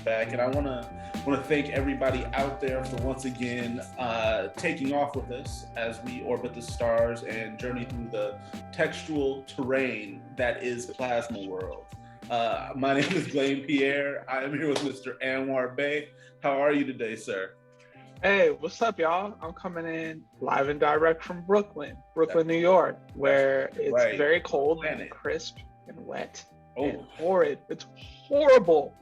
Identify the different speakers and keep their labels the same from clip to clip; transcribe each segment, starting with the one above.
Speaker 1: back, and I want to thank everybody out there for once again taking off with us as we orbit the stars and journey through the textual terrain that is PLASMAworlds. My name is Blane Pierre. I am here with Mr. Anwar Bey. How are you today, sir?
Speaker 2: Hey, what's up, y'all? I'm coming in live and direct from Brooklyn, New York, where it's very cold and crisp and wet and horrid. It's horrible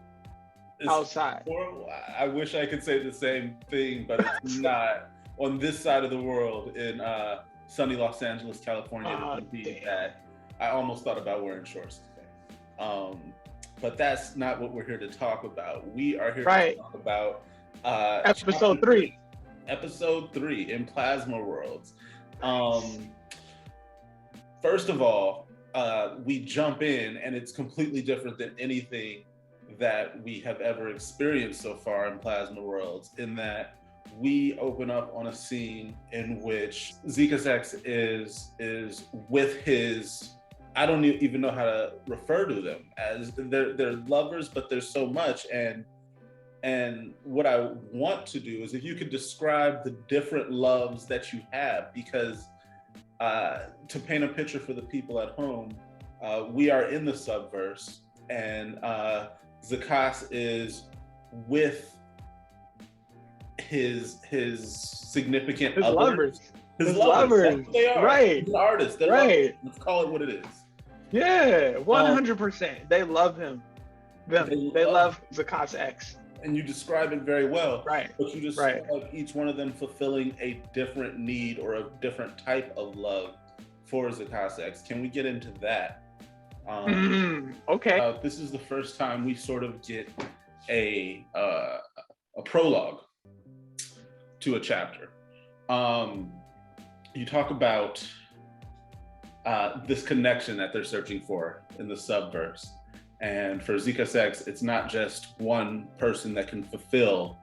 Speaker 2: outside.
Speaker 1: Horrible. I wish I could say the same thing, but it's not. On this side of the world in sunny Los Angeles, California, it would be bad. I almost thought about wearing shorts today. But that's not what we're here to talk about. We are here to talk about
Speaker 2: episode 3
Speaker 1: in PLASMAworlds. First of all, we jump in and it's completely different than anything that we have ever experienced so far in PLASMAworlds, in that we open up on a scene in which Zikasex is with his, I don't even know how to refer to them as, they're lovers, but there's so much. And what I want to do is if you could describe the different loves that you have, because to paint a picture for the people at home, we are in the subverse, and Zakas is with his significant others.
Speaker 2: Lovers.
Speaker 1: His lovers. They are.
Speaker 2: Right.
Speaker 1: He's an artist. They're lovers. Let's call it what it is.
Speaker 2: Yeah, 100%. They love him. They love Zakas X.
Speaker 1: And you describe it very well.
Speaker 2: Right.
Speaker 1: But you describe each one of them fulfilling a different need or a different type of love for Zakas X. Can we get into that?
Speaker 2: Okay.
Speaker 1: This is the first time we sort of get a prologue to a chapter. You talk about this connection that they're searching for in the subverse. And for Zikasex, it's not just one person that can fulfill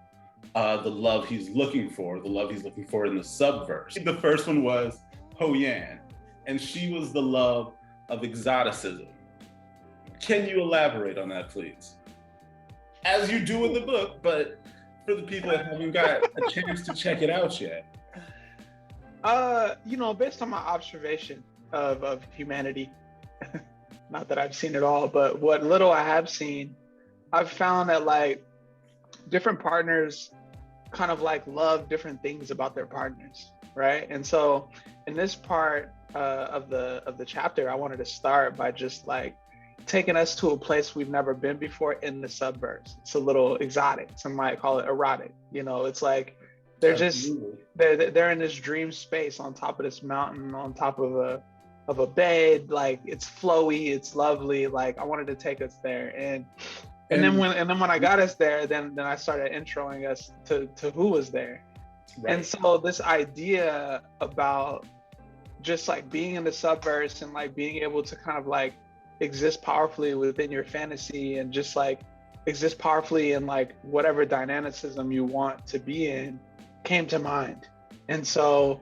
Speaker 1: the love he's looking for, in the subverse. The first one was Ho Yan, and she was the love of exoticism. Can you elaborate on that, please? As you do in the book, but for the people that haven't got a chance to check it out yet.
Speaker 2: Based on my observation of humanity, not that I've seen it all, but what little I have seen, I've found that like different partners kind of like love different things about their partners, right? And so in this part of the chapter, I wanted to start by just like taking us to a place we've never been before in the subverse. It's a little exotic. Some might call it erotic. It's like they're they're in this dream space on top of this mountain, on top of a bed. Like it's flowy, it's lovely. Like I wanted to take us there, and then when I got us there, then I started introing us to who was there. Right. And so this idea about just like being in the subverse and like being able to kind of like exist powerfully within your fantasy and just like exist powerfully in like whatever dynamicism you want to be in came to mind. And so,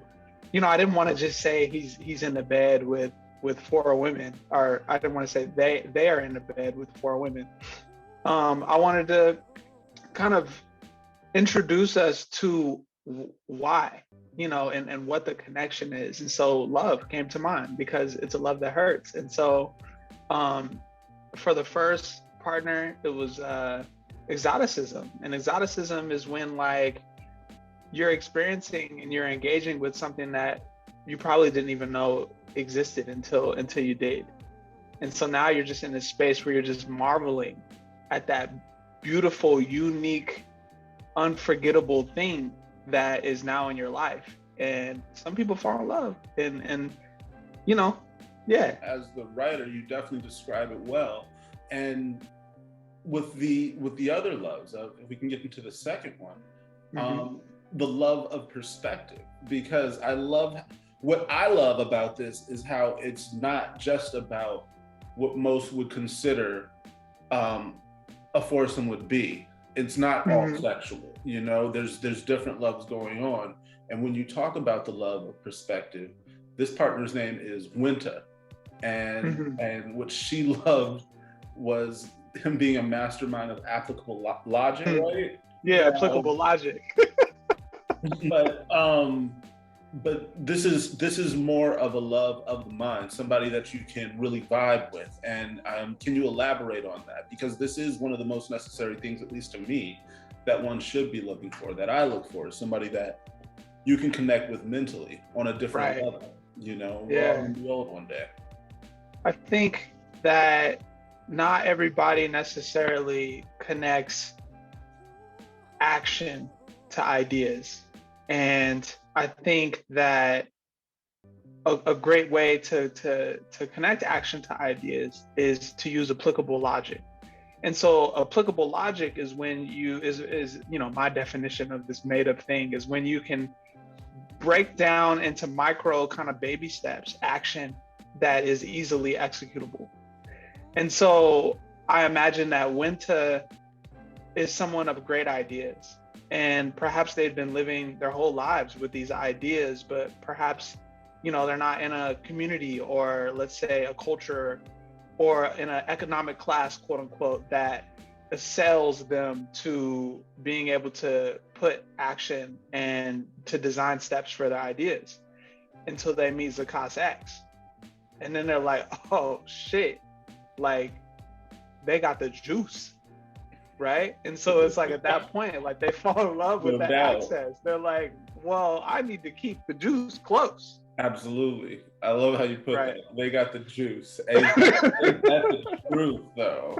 Speaker 2: I didn't want to just say he's in the bed with 4 women, or I didn't want to say they are in the bed with 4 women. I wanted to kind of introduce us to why, and what the connection is. And so love came to mind because it's a love that hurts. And so for the first partner, it was exoticism. And exoticism is when like you're experiencing and you're engaging with something that you probably didn't even know existed until you did. And so now you're just in this space where you're just marveling at that beautiful, unique, unforgettable thing that is now in your life. And some people fall in love and yeah.
Speaker 1: As the writer, you definitely describe it well. And with the other loves, if we can get into the second one, the love of perspective, because what I love about this is how it's not just about what most would consider a foursome would be. It's not all sexual, there's different loves going on. And when you talk about the love of perspective, this partner's name is Winta, and what she loved was him being a mastermind of applicable logic, right?
Speaker 2: Yeah, applicable logic.
Speaker 1: But this is more of a love of the mind, somebody that you can really vibe with. And can you elaborate on that? Because this is one of the most necessary things, at least to me, that one should be looking for, that I look for, is somebody that you can connect with mentally on a different level. You know, we're all gonna be old one day.
Speaker 2: I think that not everybody necessarily connects action to ideas. And I think that a great way to connect action to ideas is to use applicable logic. And so applicable logic is when is my definition of this made up thing is when you can break down into micro kind of baby steps action that is easily executable. And so I imagine that Winta is someone of great ideas, and perhaps they've been living their whole lives with these ideas, but perhaps they're not in a community, or let's say a culture, or in an economic class, quote unquote, that assails them to being able to put action and to design steps for their ideas until they meet Zakas X. And then they're like, oh shit, like they got the juice, right? And so it's like at that point, like they fall in love with that access. They're like, well, I need to keep the juice close.
Speaker 1: Absolutely. I love how you put that. They got the juice. That's the truth, though.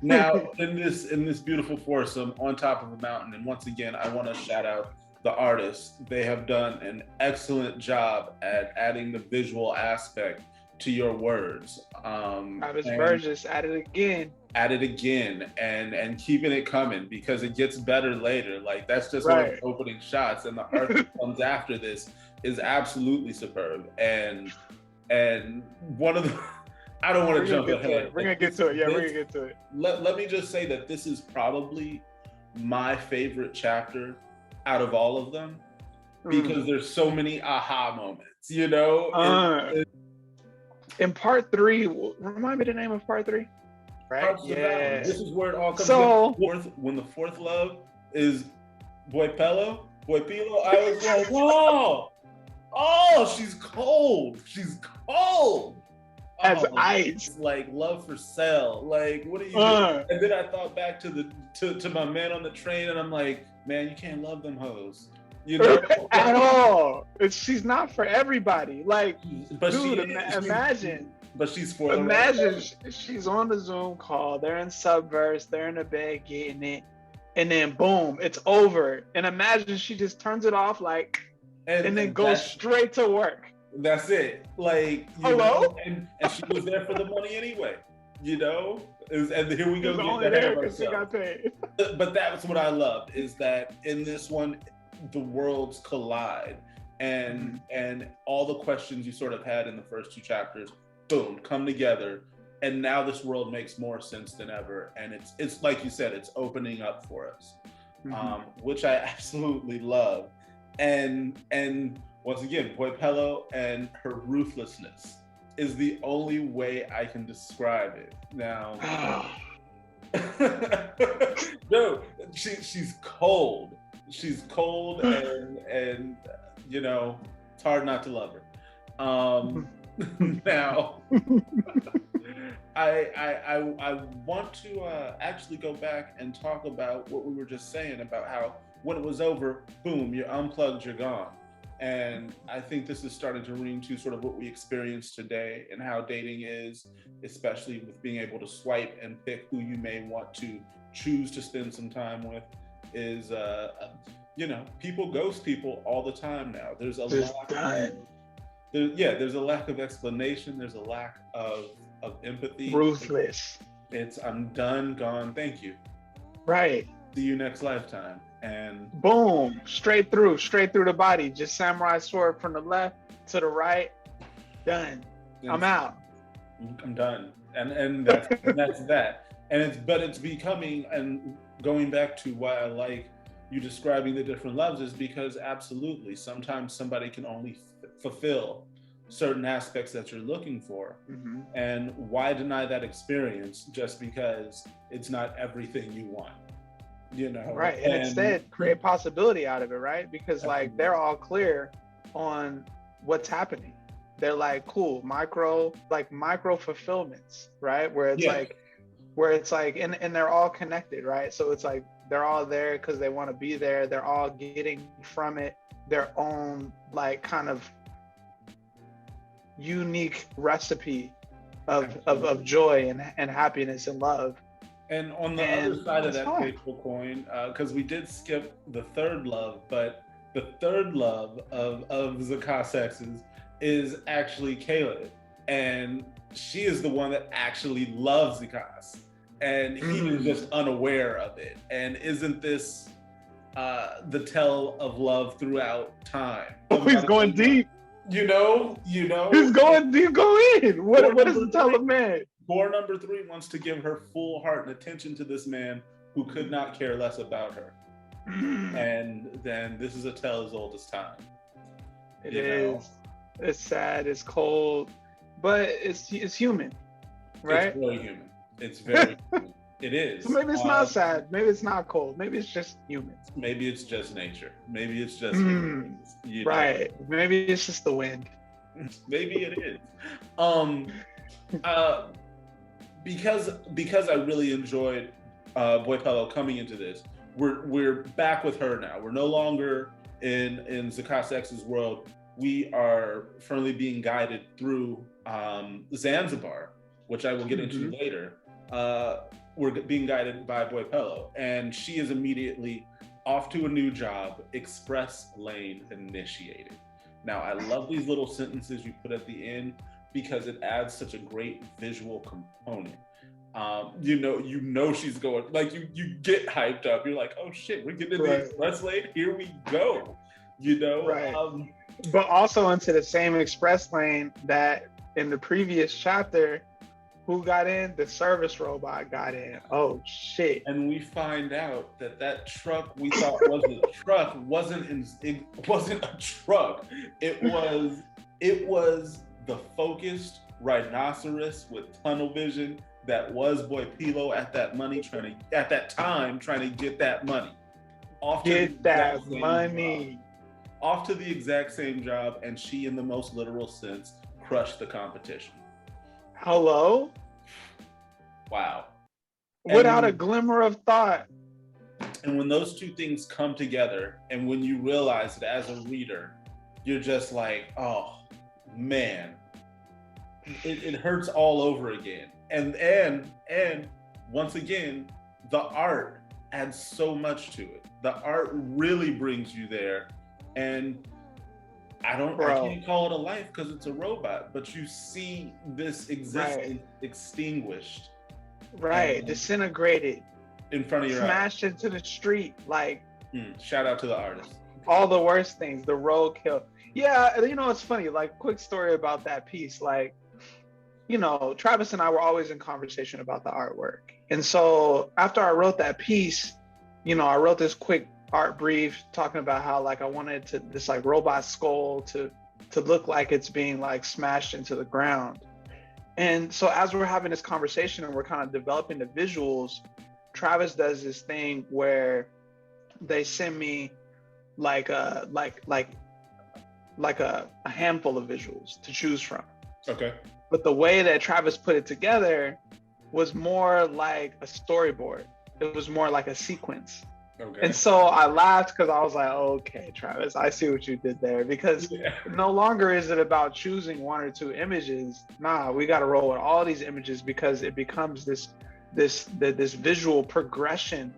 Speaker 1: Now, in this beautiful foursome on top of a mountain, and once again, I want to shout out the artists. They have done an excellent job at adding the visual aspect to your words.
Speaker 2: Travis Burgess at it again.
Speaker 1: At it again, and keeping it coming, because it gets better later. Like that's just one of the opening shots, and the art that comes after this is absolutely superb. And one of the I don't want to jump ahead.
Speaker 2: We're gonna get to it. Yeah, we're gonna get to it.
Speaker 1: Let me just say that this is probably my favorite chapter out of all of them, because there's so many aha moments,
Speaker 2: in part 3, remind me the name of part 3. Right? Yeah.
Speaker 1: This is where it all comes in. When the fourth love is Boipelo, I was like, oh, she's cold. She's cold.
Speaker 2: As ice.
Speaker 1: Like love for sale. Like, what are you doing? And then I thought back to my man on the train, and I'm like, man, you can't love them hoes.
Speaker 2: At all. She's not for everybody. Like,
Speaker 1: but
Speaker 2: dude, imagine.
Speaker 1: But she's for the
Speaker 2: imagine she's on the Zoom call, they're in Subverse, they're in the bed getting it, and then boom, it's over. And imagine she just turns it off and then goes straight to work.
Speaker 1: That's it. Like,
Speaker 2: hello?
Speaker 1: And she was there for the money anyway, and here we go.
Speaker 2: Only there because she got paid.
Speaker 1: But that's what I love, is that in this one, the worlds collide, and all the questions you sort of had in the first 2 chapters, boom, come together, and now this world makes more sense than ever, and it's like you said, it's opening up for us, which I absolutely love, and once again, Boipelo and her ruthlessness is the only way I can describe it. Now, no, she's cold. She's cold, and it's hard not to love her. Now, I want to actually go back and talk about what we were just saying about how when it was over, boom, you're unplugged, you're gone. And I think this is starting to ring to sort of what we experience today, and how dating is, especially with being able to swipe and pick who you may want to choose to spend some time with, is, people ghost people all the time now. There's a lack of explanation. There's a lack of empathy.
Speaker 2: Ruthless.
Speaker 1: It's I'm done, gone, thank you.
Speaker 2: Right.
Speaker 1: See you next lifetime. And
Speaker 2: boom, straight through the body. Just samurai sword from the left to the right. Done. I'm out.
Speaker 1: I'm done. And that's that. And it's becoming, and going back to why I like you describing the different loves, is because absolutely sometimes somebody can only fulfill certain aspects that you're looking for.
Speaker 2: Mm-hmm.
Speaker 1: And why deny that experience just because it's not everything you want? You know,
Speaker 2: right? And instead create possibility out of it, right? Because like they're all clear on what's happening. They're like, cool, micro fulfillments, right? Where it's like, and they're all connected, right? So it's like they're all there because they want to be there. They're all getting from it their own like kind of unique recipe of joy and happiness and love.
Speaker 1: And on the other side of that fateful coin, because we did skip the third love, but the third love of Zakasex's is actually Caleb. And she is the one that actually loves Zakas. And he is just unaware of it. And isn't this the tell of love throughout time?
Speaker 2: Oh, he's going deep.
Speaker 1: You know.
Speaker 2: He's going deep, go in. What is the tell of man?
Speaker 1: Core number 3 wants to give her full heart and attention to this man who could not care less about her. And then this is a tale as old as time.
Speaker 2: It is. It's sad, it's cold, but it's human, right?
Speaker 1: It's very human. It's very human. It is.
Speaker 2: So maybe it's not sad. Maybe it's not cold. Maybe it's just human.
Speaker 1: Maybe it's just nature. Maybe it's just
Speaker 2: right. Maybe it's just the wind.
Speaker 1: Maybe it is. Because I really enjoyed Boipelo coming into this. We're back with her now. We're no longer in Zakasex's world. We are firmly being guided through Zanzibar, which I will get into later. We're being guided by Boipelo, and she is immediately off to a new job, express lane initiated. Now, I love these little sentences you put at the end because it adds such a great visual component. You know she's going, like you get hyped up. You're like, oh shit, we're getting in the express lane. Here we go.
Speaker 2: Right. But also into the same express lane that in the previous chapter, who got in? The service robot got in. Oh shit!
Speaker 1: And we find out that truck we thought was a truck wasn't a truck. It was the focused rhinoceros with tunnel vision that was Boipelo at that time trying to get that money. Off to the exact same job, and she, in the most literal sense, crushed the competition.
Speaker 2: Hello?
Speaker 1: Wow.
Speaker 2: Without a glimmer of thought.
Speaker 1: And when those two things come together, and when you realize it as a reader, you're just like, oh, man. It hurts all over again. And once again, the art adds so much to it. The art really brings you there. And I can't call it a life because it's a robot, but you see this existence extinguished.
Speaker 2: Right, disintegrated.
Speaker 1: In front of your eyes.
Speaker 2: Smashed into the street, like.
Speaker 1: Shout out to the artist.
Speaker 2: All the worst things, the roadkill. Yeah, it's funny, like, quick story about that piece. Like, Travis and I were always in conversation about the artwork. And so after I wrote that piece, I wrote this quick art brief talking about how like I wanted this like robot skull to look like it's being like smashed into the ground. And so as we're having this conversation and we're kind of developing the visuals, Travis does this thing where they send me like a handful of visuals to choose from.
Speaker 1: Okay.
Speaker 2: But the way that Travis put it together was more like a storyboard. It was more like a sequence. Okay. And so I laughed because I was like, okay, Travis, I see what you did there. Because no longer is it about choosing one or two images. Nah, we got to roll with all these images because it becomes this visual progression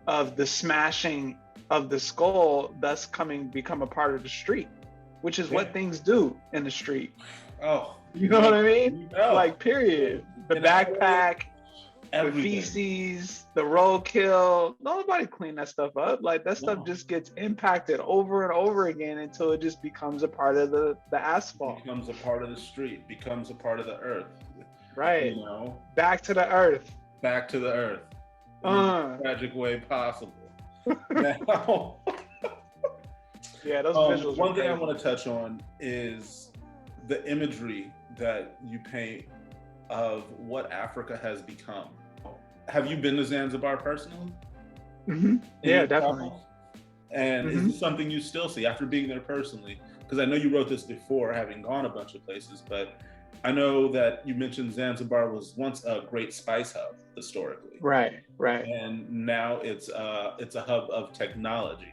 Speaker 2: of the smashing of the skull, thus become a part of the street, which is what things do in the street.
Speaker 1: Oh,
Speaker 2: you know what I mean? Like, period. The backpack. The feces, the roadkill, nobody clean that stuff up. Like that stuff just gets impacted over and over again until it just becomes a part of the asphalt.
Speaker 1: Becomes a part of the street, becomes a part of the earth.
Speaker 2: Right. Back to the earth.
Speaker 1: Back to the earth. In the tragic way possible. Now,
Speaker 2: yeah, those visuals.
Speaker 1: One thing I want to touch on is the imagery that you paint of what Africa has become. Have you been to Zanzibar personally?
Speaker 2: Mm-hmm. Yeah, definitely.
Speaker 1: And is this something you still see after being there personally? Because I know you wrote this before, having gone a bunch of places, but I know that you mentioned Zanzibar was once a great spice hub historically.
Speaker 2: Right, right.
Speaker 1: And now it's a hub of technology,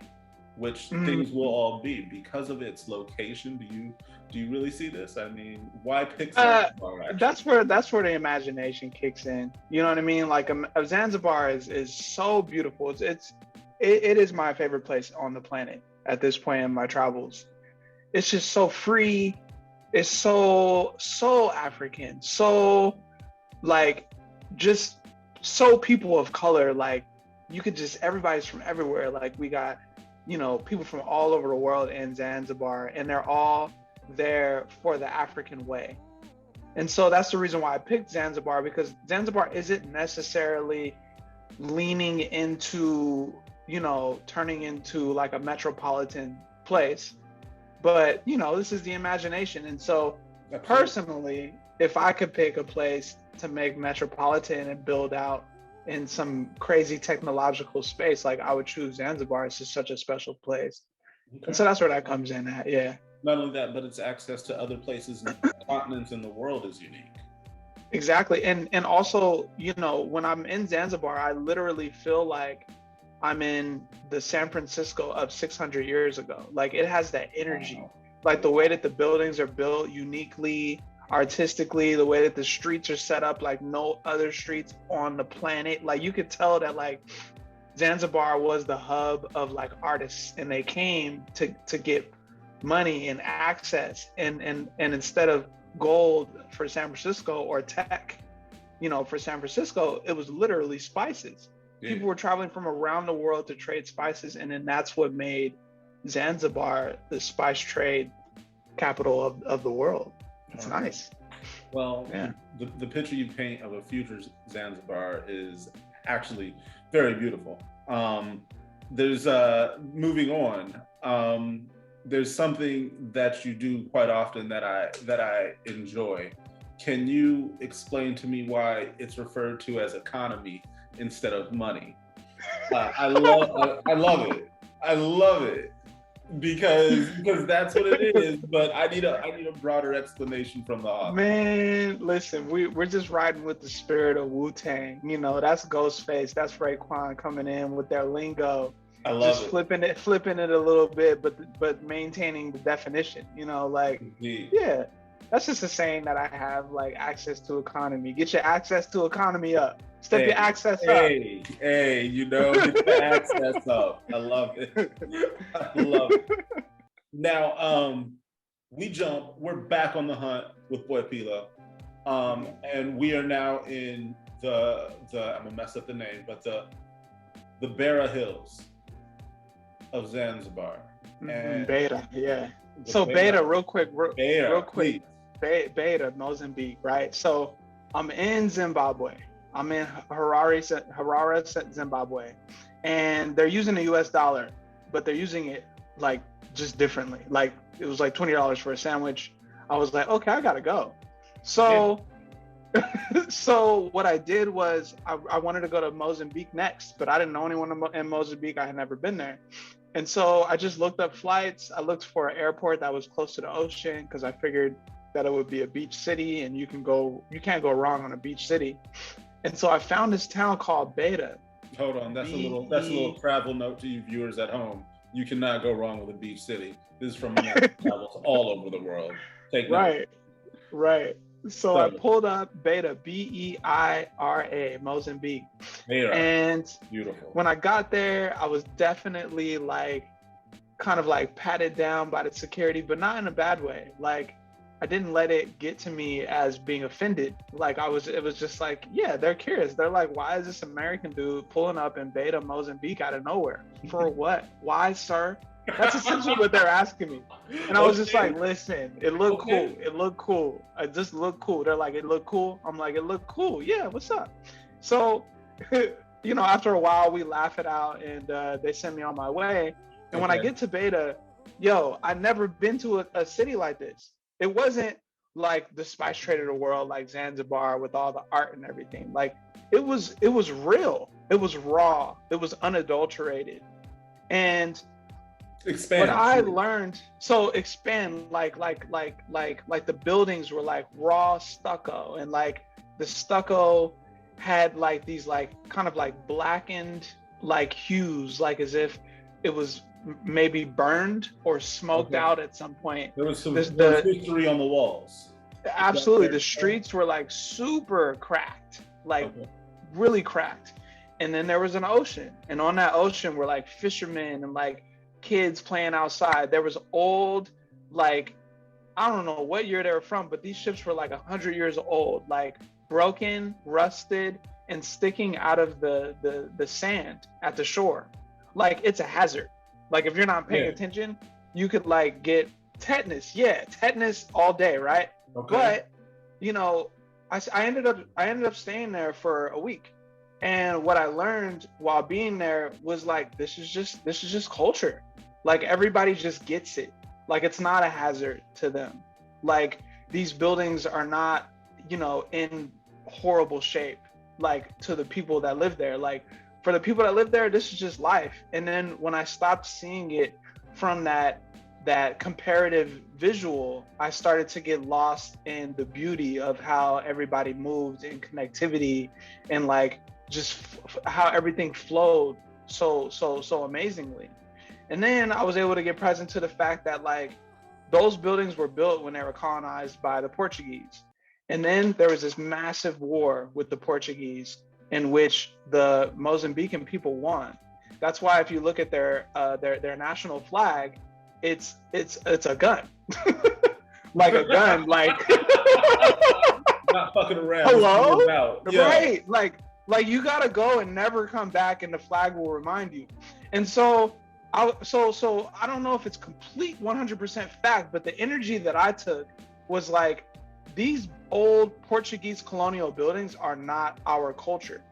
Speaker 1: which things will all be because of its location. Do you really see this? I mean, why pick Zanzibar?
Speaker 2: That's where the imagination kicks in. You know what I mean? Like Zanzibar is so beautiful. It is my favorite place on the planet at this point in my travels. It's just so free. It's so African. So like just so people of color. Like you could just everybody's from everywhere. Like we got, you know, people from all over the world in Zanzibar, and they're all there for the African way. And so that's the reason why I picked Zanzibar, because Zanzibar isn't necessarily leaning into, you know, turning into like a metropolitan place, but you know, this is the imagination. And so personally, if I could pick a place to make metropolitan and build out in some crazy technological space, like I would choose Zanzibar. It's just such a special place. Okay. And so that's where that comes in at. Yeah.
Speaker 1: Not only that, but its access to other places and continents in the world is unique.
Speaker 2: Exactly. And also, you know, when I'm in Zanzibar, I literally feel like I'm in the San Francisco of 600 years ago. Like it has that energy. Wow. Like the way that the buildings are built uniquely, artistically, the way that the streets are set up like no other streets on the planet. Like you could tell that like Zanzibar was the hub of like artists, and they came to get money and access, and instead of gold for San Francisco or tech, you know, for San Francisco, it was literally spices. Yeah. People were traveling from around the world to trade spices, and then that's what made Zanzibar the spice trade capital of the world. It's nice.
Speaker 1: Well, yeah. The picture you paint of a future Zanzibar is actually very beautiful. There's moving on. There's something that you do quite often that I enjoy. Can you explain to me why it's referred to as economy instead of money? I love it. I love it because that's what it is. But I need a broader explanation from the author.
Speaker 2: Man, listen, we're just riding with the spirit of Wu-Tang. You know, that's Ghostface, that's Raekwon coming in with their lingo.
Speaker 1: I love
Speaker 2: just it. flipping it a little bit, but maintaining the definition, you know, like, Indeed. Yeah, that's just a saying that I have, like access to economy. Get your access to economy up. Step your access up.
Speaker 1: Hey, you know, get your access up. I love it. I love it. Now, we're back on the hunt with Boy Pilo. And we are now in the I'm gonna mess up the name, but the Beira Hills of Zanzibar. And
Speaker 2: Beira, yeah. So Beira, real quick, Beira, Mozambique, right? So I'm in Zimbabwe. I'm in Harare, Zimbabwe, and they're using the US dollar, but they're using it like just differently. Like it was like $20 for a sandwich. I was like, okay, I gotta go. So, so what I did was I wanted to go to Mozambique next, but I didn't know anyone in Mozambique. I had never been there. And so I just looked up flights. I looked for an airport that was close to the ocean because I figured that it would be a beach city, and you can't go wrong on a beach city. And so I found this town called Beira.
Speaker 1: Hold on, that's a little travel note to you viewers at home. You cannot go wrong with a beach city. This is from travels all over the world. Take note.
Speaker 2: Right. So I pulled up Beira, Beira, Mozambique.
Speaker 1: Beira.
Speaker 2: And
Speaker 1: beautiful.
Speaker 2: When I got there, I was definitely like, kind of like patted down by the security, but not in a bad way. Like I didn't let it get to me as being offended. Like it was just like, yeah, they're curious. They're like, why is this American dude pulling up in Beira, Mozambique out of nowhere? For what? Why, sir? That's essentially what they're asking me. And I was just like, listen, it looked cool. It looked cool. I just looked cool. They're like, it looked cool. I'm like, it looked cool. Yeah, what's up? So, you know, after a while, we laugh it out, and they send me on my way. And when I get to Beira, I've never been to a city like this. It wasn't like the spice trade of the world, like Zanzibar with all the art and everything. Like it was real. It was raw. It was unadulterated. And what
Speaker 1: Expand.
Speaker 2: I learned, so expand, like the buildings were like raw stucco, and like the stucco had like these like kind of like blackened like hues, like as if it was maybe burned or smoked
Speaker 1: Okay.
Speaker 2: out at some point.
Speaker 1: There was some
Speaker 2: The
Speaker 1: history on the walls.
Speaker 2: absolutely the streets were like super cracked, like
Speaker 1: Okay.
Speaker 2: really cracked. And then there was an ocean, and on that ocean were like fishermen and like kids playing outside. There was old, like, I don't know what year they were from, but these ships were like 100 years old, like broken, rusted, and sticking out of the sand at the shore. Like it's a hazard. Like if you're not paying attention, you could like get tetanus. Yeah, tetanus all day, right?
Speaker 1: Okay.
Speaker 2: But you know, I ended up staying there for a week. And what I learned while being there was like this is just culture. Like everybody just gets it. Like it's not a hazard to them. Like these buildings are not, you know, in horrible shape like to the people that live there. Like for the people that live there, this is just life. And then when I stopped seeing it from that comparative visual, I started to get lost in the beauty of how everybody moved and connectivity and like just how everything flowed so amazingly. And then I was able to get present to the fact that like those buildings were built when they were colonized by the Portuguese. And then there was this massive war with the Portuguese in which the Mozambican people won. That's why if you look at their national flag, it's a gun. Like a gun, like
Speaker 1: not fucking around.
Speaker 2: Hello? Yeah. Right. Like you gotta go and never come back, and the flag will remind you. And so I don't know if it's complete 100% fact, but the energy that I took was like, these old Portuguese colonial buildings are not our culture.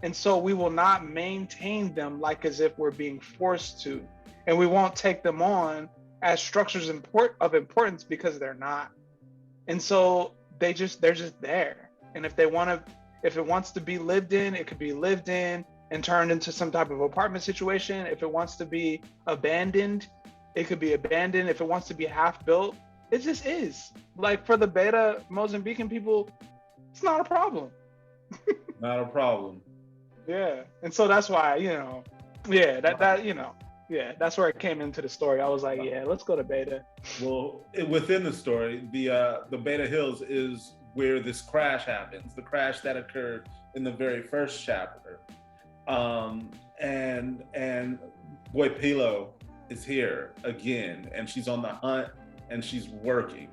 Speaker 2: And so we will not maintain them like as if we're being forced to. And we won't take them on as structures of importance because they're not. And so they're just there. And if it wants to be lived in, it could be lived in and turned into some type of apartment situation. If it wants to be abandoned, it could be abandoned. If it wants to be half built, it just is. Like for the Beta Mozambican people, it's not a problem.
Speaker 1: Not a problem.
Speaker 2: Yeah. And so that's why, you know, yeah, that you know, yeah, that's where it came into the story. I was like, yeah, let's go to Beta.
Speaker 1: Well, within the story, the Beta Hills is where this crash happens, the crash that occurred in the very first chapter. And Boy Pilo is here again, and she's on the hunt and she's working.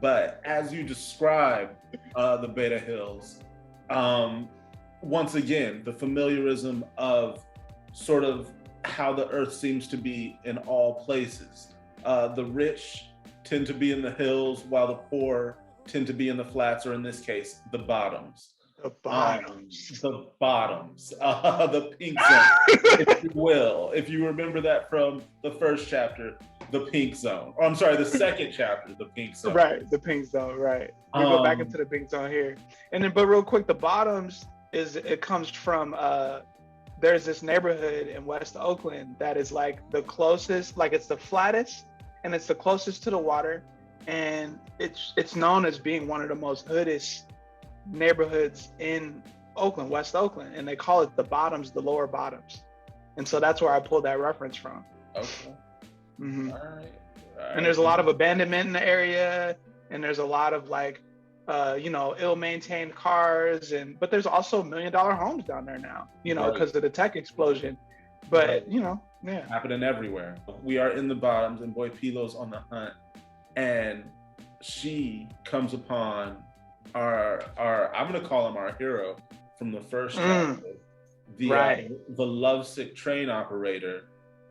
Speaker 1: But as you describe the Beta Hills, once again, the familiarism of sort of how the earth seems to be in all places. The rich tend to be in the hills while the poor tend to be in the flats, or in this case, the bottoms.
Speaker 2: The bottoms.
Speaker 1: The bottoms. The pink zone, if you will. If you remember that from the first chapter, the pink zone. Or I'm sorry, the second chapter, the pink zone.
Speaker 2: Right, the pink zone, right. We go back into the pink zone here. And then, but real quick, the bottoms it comes from there's this neighborhood in West Oakland that is like the closest, like it's the flattest and it's the closest to the water, and it's known as being one of the most hoodest neighborhoods in Oakland, West Oakland, and they call it the bottoms, the lower bottoms. And so that's where I pulled that reference from.
Speaker 1: Okay.
Speaker 2: Mm-hmm.
Speaker 1: All right.
Speaker 2: And there's a lot of abandonment in the area, and there's a lot of like you know, ill-maintained cars, but there's also $1 million homes down there now, you know, because of the tech explosion. But you know, yeah,
Speaker 1: happening everywhere. We are in the bottoms, and Boy Pilo's on the hunt, and she comes upon our I'm gonna call him our hero from the first chapter, the lovesick train operator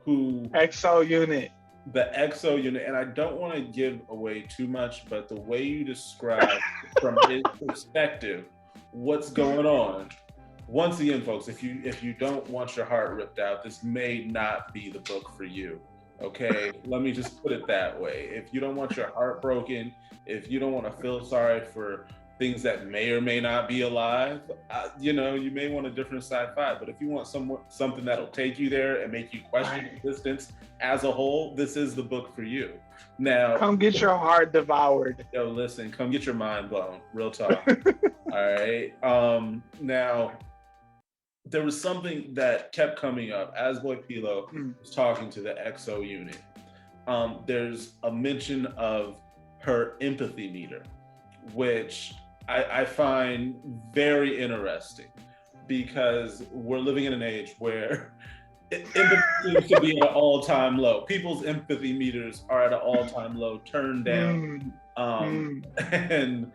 Speaker 1: who
Speaker 2: XO unit.
Speaker 1: The XO unit, and I don't want to give away too much, but the way you describe from his perspective what's going on. Once again, folks, if you don't want your heart ripped out, this may not be the book for you. Okay, let me just put it that way. If you don't want your heart broken, if you don't want to feel sorry for things that may or may not be alive, you know, you may want a different sci-fi. But if you want something that'll take you there and make you question
Speaker 2: Right.
Speaker 1: existence as a whole, this is the book for you. Now,
Speaker 2: Come get your heart devoured.
Speaker 1: yo, listen, come get your mind blown. Real talk. All right. Now, there was something that kept coming up as Boy Pilo was talking to the XO unit. There's a mention of her empathy meter, which I find very interesting because we're living in an age where empathy seems to be at an all-time low. People's empathy meters are at an all-time low, turned down. And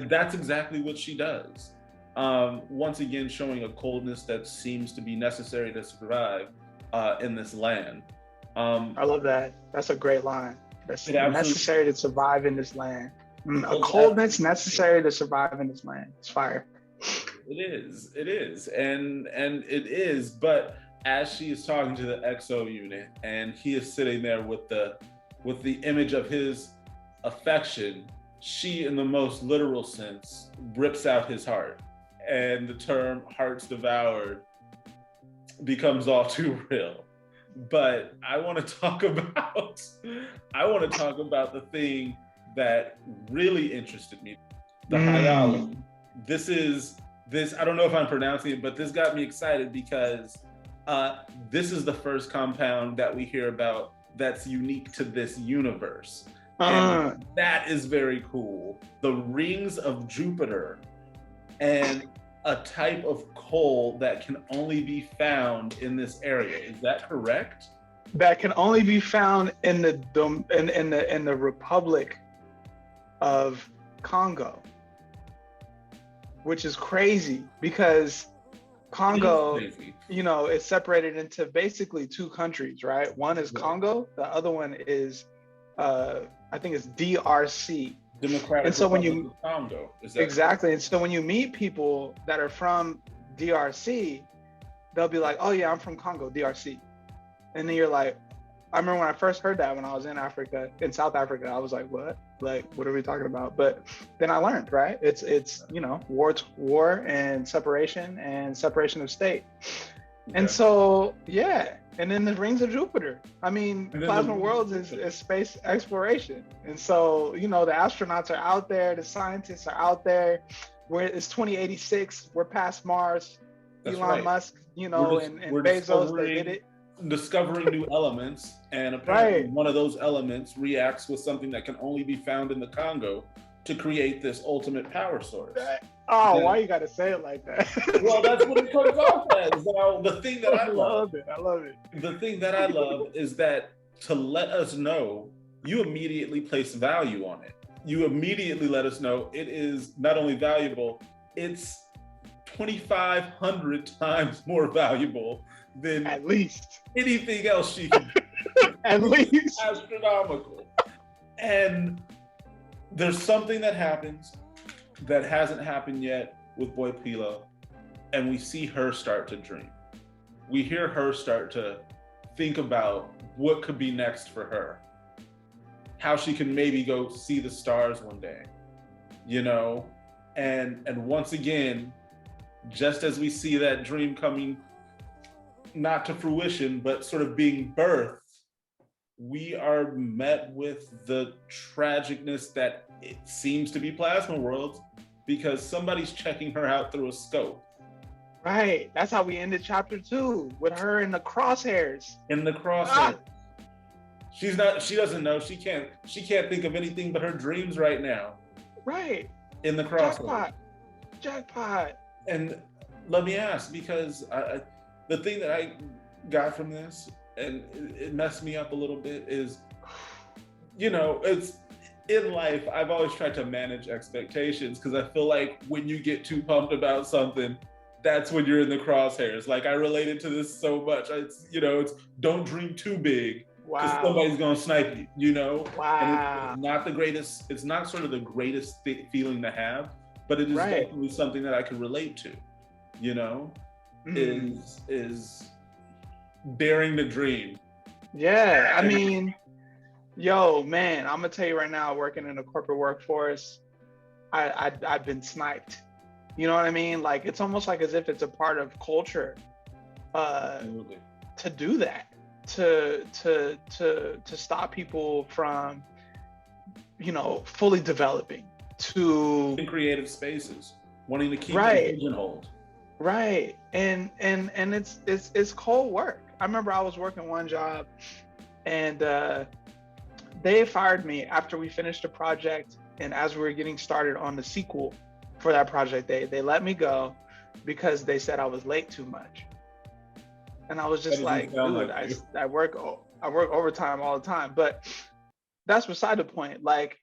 Speaker 1: that's exactly what she does. Once again, showing a coldness that seems to be necessary to survive in this land.
Speaker 2: I love that. That's a great line. That's necessary to survive in this land. A coldness necessary to survive in this land. It's fire.
Speaker 1: It is, and it is. But as she is talking to the XO unit, and he is sitting there with the image of his affection, she, in the most literal sense, rips out his heart. And the term "hearts devoured" becomes all too real. But I want to talk about the thing that really interested me, the Hayali. This I don't know if I'm pronouncing it, but this got me excited because this is the first compound that we hear about that's unique to this universe. And that is very cool. The rings of Jupiter and a type of coal that can only be found in this area. Is that correct?
Speaker 2: That can only be found in the Republic of Congo, which is crazy because Congo, you know, is separated into basically two countries, right? One is Congo, the other one is I think it's DRC.
Speaker 1: Democratic
Speaker 2: and so
Speaker 1: Republic
Speaker 2: when you
Speaker 1: of Congo.
Speaker 2: Exactly. And so when you meet people that are from DRC, they'll be like, "Oh yeah, I'm from Congo, DRC." And then you're like, I remember when I first heard that when I was in South Africa, I was like, "What? Like, what are we talking about?" But then I learned, right? It's you know, war and separation of state. Okay. And so yeah. And then the rings of Jupiter. I mean, PLASMAworlds is space exploration. And so, you know, the astronauts are out there, the scientists are out there. It's 2086, we're past Mars. That's Elon Musk, you know, and Bezos, they did it.
Speaker 1: Discovering new elements, and apparently one of those elements reacts with something that can only be found in the Congo to create this ultimate power source.
Speaker 2: Oh, why you gotta say it like that?
Speaker 1: Well, that's what it comes off as. Now, the thing that I love
Speaker 2: it.
Speaker 1: The thing that I love is that to let us know, you immediately place value on it. You immediately let us know it is not only valuable, it's 2,500 times more valuable than
Speaker 2: at least
Speaker 1: anything else she can do.
Speaker 2: At least
Speaker 1: astronomical. And there's something that happens that hasn't happened yet with Boy Pilo, and we see her start to dream. We hear her start to think about what could be next for her, how she can maybe go see the stars one day, you know? And once again, just as we see that dream coming, not to fruition, but sort of being birthed, we are met with the tragicness that it seems to be PLASMAworlds, because somebody's checking her out through a scope.
Speaker 2: Right. That's how we ended chapter 2, with her in the crosshairs.
Speaker 1: She doesn't know. She can't think of anything but her dreams right now.
Speaker 2: Right.
Speaker 1: In the crosshairs.
Speaker 2: Jackpot.
Speaker 1: And let me ask, because the thing that I got from this, and it messed me up a little bit, is, you know, it's in life, I've always tried to manage expectations, because I feel like when you get too pumped about something, that's when you're in the crosshairs. Like, I related to this so much. It's don't dream too big, because somebody's gonna snipe you, you know?
Speaker 2: Wow.
Speaker 1: And it's not sort of the greatest feeling to have, but it is definitely something that I can relate to, you know? Is daring to dream
Speaker 2: Yeah, I mean, yo, man, I'm gonna tell you right now, working in a corporate workforce, I've been sniped. You know what I mean? Like it's almost like as if it's a part of culture uh,
Speaker 1: Absolutely.
Speaker 2: to do that, to stop people from, fully developing. To
Speaker 1: In creative spaces, wanting to keep them
Speaker 2: right,
Speaker 1: pigeonholed.
Speaker 2: right, and it's cold work. I remember I was working one job, and they fired me after we finished a project, and as we were getting started on the sequel for that project, they let me go because they said I was late too much. And I was
Speaker 1: That
Speaker 2: just
Speaker 1: doesn't
Speaker 2: like,
Speaker 1: sound
Speaker 2: dude,
Speaker 1: like you.
Speaker 2: I work overtime all the time. But that's beside the point. Like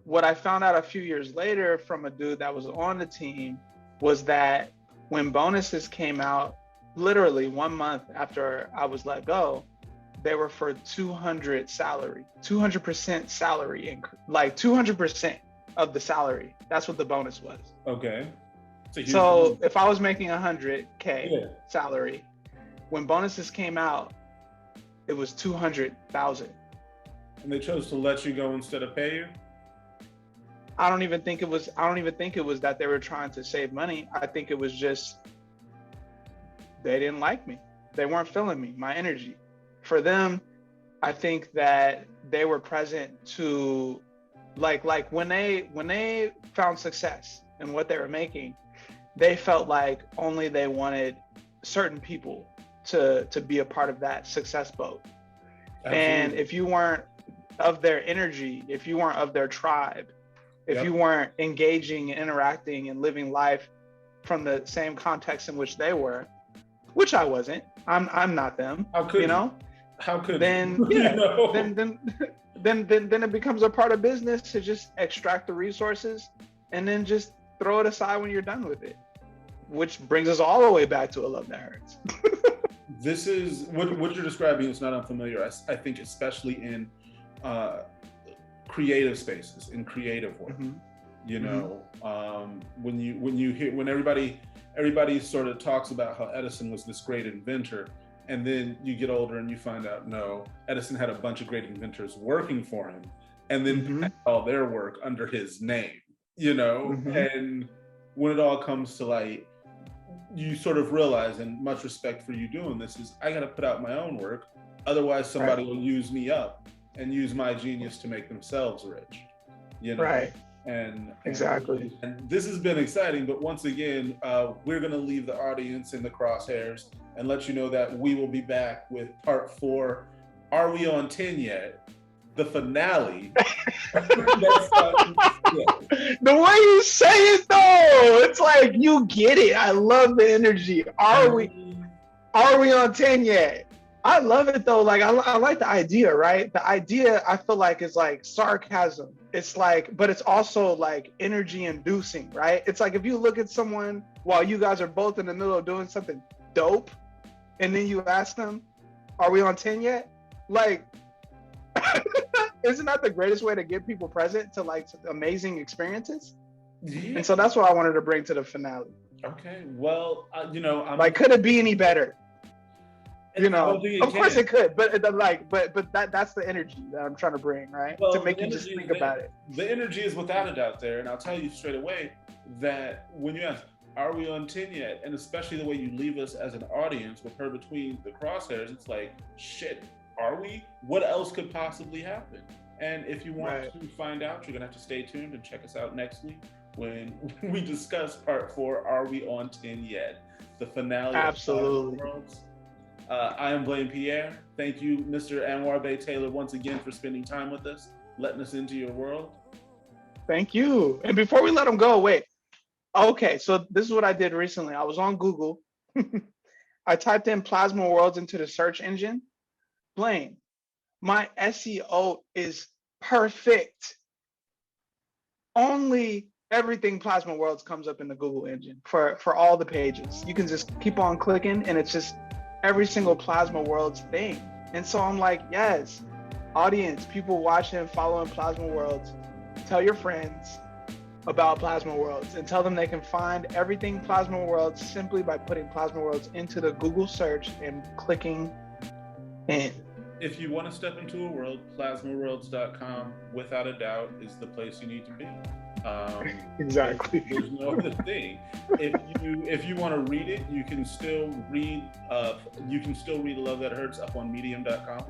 Speaker 2: what I found out a few years later from a dude that was on the team was that when bonuses came out, literally 1 month after I was let go, they were for 200% salary, like 200% of the salary. That's what the bonus was.
Speaker 1: Okay. It's a huge
Speaker 2: So
Speaker 1: bonus.
Speaker 2: if I was making 100K
Speaker 1: Yeah.
Speaker 2: salary, when bonuses came out, it was 200,000.
Speaker 1: And they chose to let you go instead of pay you?
Speaker 2: I don't even think it was that they were trying to save money. I think it was just they didn't like me. They weren't feeling me, my energy. For them, I think that they were present to like when they found success in what they were making, they felt like only they wanted certain people to be a part of that success boat.
Speaker 1: Absolutely.
Speaker 2: And if you weren't of their energy, if you weren't of their tribe, if
Speaker 1: Yep.
Speaker 2: you weren't engaging and interacting and living life from the same context in which they were, which I wasn't, I'm not them,
Speaker 1: How could
Speaker 2: you
Speaker 1: you?
Speaker 2: know,
Speaker 1: How could
Speaker 2: then
Speaker 1: you?
Speaker 2: yeah,
Speaker 1: You know?
Speaker 2: then it becomes a part of business to just extract the resources and then just throw it aside when you're done with it, which brings us all the way back to a love that hurts.
Speaker 1: This is what you're describing is not unfamiliar. I think especially in creative spaces, in creative work.
Speaker 2: Mm-hmm.
Speaker 1: You know, when you hear when everybody sort of talks about how Edison was this great inventor, and then you get older and you find out no, Edison had a bunch of great inventors working for him, and then all their work under his name. You know, and when it all comes to light, you sort of realize, and much respect for you doing this, is I got to put out my own work, otherwise somebody will use me up and use my genius to make themselves rich. You know,
Speaker 2: Right.
Speaker 1: And
Speaker 2: Exactly.
Speaker 1: And this has been exciting, but once again, we're going to leave the audience in the crosshairs and let you know that we will be back with part 4. Are we on 10 yet? The finale.
Speaker 2: The way you say it though, it's like you get it. I love the energy. Are we on 10 yet? I love it though. Like I like the idea, right? The idea I feel like is like sarcasm. It's like, but it's also like energy inducing, right? It's like if you look at someone while you guys are both in the middle of doing something dope, and then you ask them, "Are we on 10 yet?" Like, isn't that the greatest way to get people present to like amazing experiences?
Speaker 1: Yeah.
Speaker 2: And so that's what I wanted to bring to the finale.
Speaker 1: Okay, well, you know, I'm
Speaker 2: like, could it be any better? You know, of course it could, but that's the energy that I'm trying to bring, right?
Speaker 1: Well,
Speaker 2: to make you just think about it.
Speaker 1: The energy is without a doubt there, and I'll tell you straight away that when you ask, "Are we on 10 yet?" and especially the way you leave us as an audience with her between the crosshairs, it's like, shit, are we? What else could possibly happen? And if you want to find out, you're gonna have to stay tuned and check us out next week when we discuss part 4. Are we on 10 yet? The finale.
Speaker 2: Absolutely.
Speaker 1: Of PLASMAworlds. I am Blane Pierre. Thank you, Mr. Anwar Bay Taylor, once again for spending time with us, letting us into your world.
Speaker 2: Thank you. And before we let him go, wait. Okay, so this is what I did recently. I was on Google. I typed in PLASMAworlds into the search engine. Blane, my SEO is perfect. Only everything PLASMAworlds comes up in the Google engine for all the pages. You can just keep on clicking and it's just every single PLASMAworlds thing. And so I'm like, yes, audience, people watching, following PLASMAworlds, tell your friends about PLASMAworlds and tell them they can find everything PLASMAworlds simply by putting PLASMAworlds into the Google search and clicking in.
Speaker 1: if you want to step into a world, PLASMAworlds.com, without a doubt, is the place you need to be.
Speaker 2: Exactly.
Speaker 1: There's no other thing. If you want to read it, you can still read Love That Hurts up on Medium.com.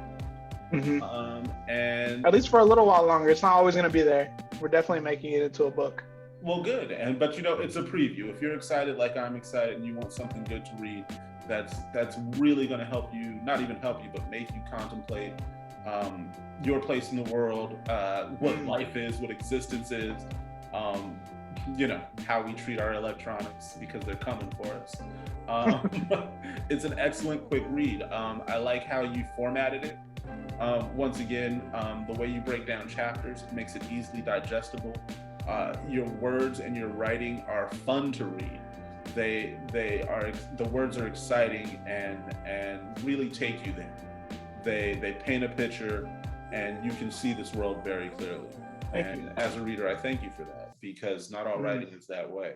Speaker 1: And
Speaker 2: at least for a little while longer. It's not always going to be there. We're definitely making it into a book.
Speaker 1: Well, good. But it's a preview. If you're excited like I'm excited and you want something good to read, that's really going to help you, not even help you, but make you contemplate your place in the world, what life is, what existence is, how we treat our electronics, because they're coming for us. It's an excellent quick read. I like how you formatted it. Once again, the way you break down chapters makes it easily digestible. Your words and your writing are fun to read. The words are exciting and really take you there. They paint a picture, and you can see this world very clearly. And as a reader, I thank you for that, because not all writing is that way.